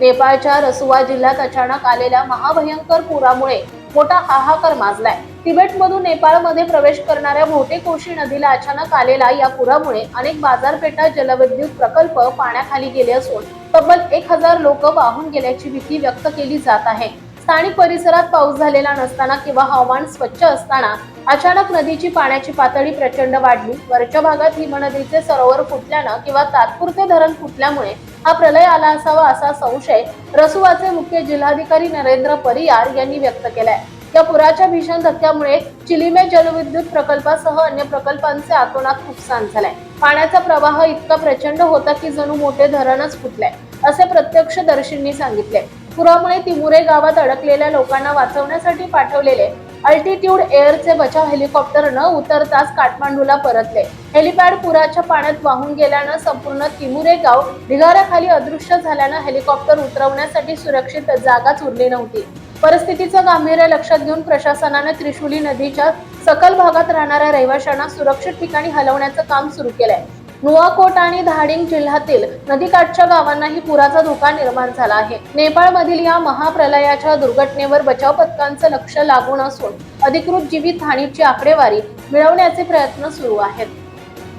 नेपाळच्या रसुवा जिल्ह्यात अचानक आलेल्या महाभयंकर पुरामुळे मोठा हाहाकार माजलाय। तिबेटमधून नेपाळमध्ये प्रवेश करणाऱ्या मोठे कोशी नदीला अचानक आलेल्या या पुरामुळे अनेक बाजारपेठा, जलविद्युत प्रकल्प पाण्याखाली गेले असून तब्बल 1000 लोक वाहून गेल्याची भीती व्यक्त केली जात आहे। स्थानिक परिसरात पाऊस झालेला नसताना किंवा हवामान स्वच्छ असताना अचानक नदीची पाण्याची पातळी प्रचंड वाढली। वरच्या भागात हिमनदीचे सरोवर फुटल्यानं किंवा तात्पुरते धरण फुटल्यामुळे हा प्रलय आला असावा असा संशय रसुवाचे मुख्य जिल्हाधिकारी नरेंद्र परियार यांनी व्यक्त केलाय। या पुराच्या भीषण धक्क्यामुळे चिलिमे जलविद्युत प्रकल्पासह अन्य प्रकल्पांचे अतोनात नुकसान झालंय। पाण्याचा प्रवाह इतका प्रचंड होता की जणू मोठे धरणच फुटले असे प्रत्यक्षदर्शींनी सांगितले। पुरामुळे तिमुरे गावात अडकलेल्या लोकांना वाचवण्यासाठी पाठवलेले अल्टिट्यूड एअरचे बचाव हेलिकॉप्टर न उतरताच काठमांडूला परतले। हेलिपॅड पुराच्या पाण्यात वाहून गेल्यानं संपूर्ण तिमुरे गाव ढिगाऱ्याखाली अदृश्य झाल्यानं हेलिकॉप्टर उतरवण्यासाठी सुरक्षित जागाच उरली नव्हती। परिस्थितीचं गांभीर्य लक्षात घेऊन प्रशासनाने त्रिशुली नदीच्या सखल भागात राहणाऱ्या रहिवाशांना सुरक्षित ठिकाणी हलवण्याचं काम सुरू केलंय। नुवाकोट आणि धाडिंग जिल्ह्यातील नदीकाठच्या गावांनाही पुराचा धोका निर्माण झाला आहे। नेपाळमधील या महाप्रलयाच्या दुर्घटनेवर बचाव पथकांचं लक्ष लागून असून अधिकृत जीवित हानीची आकडेवारी मिळवण्याचे प्रयत्न सुरू आहेत।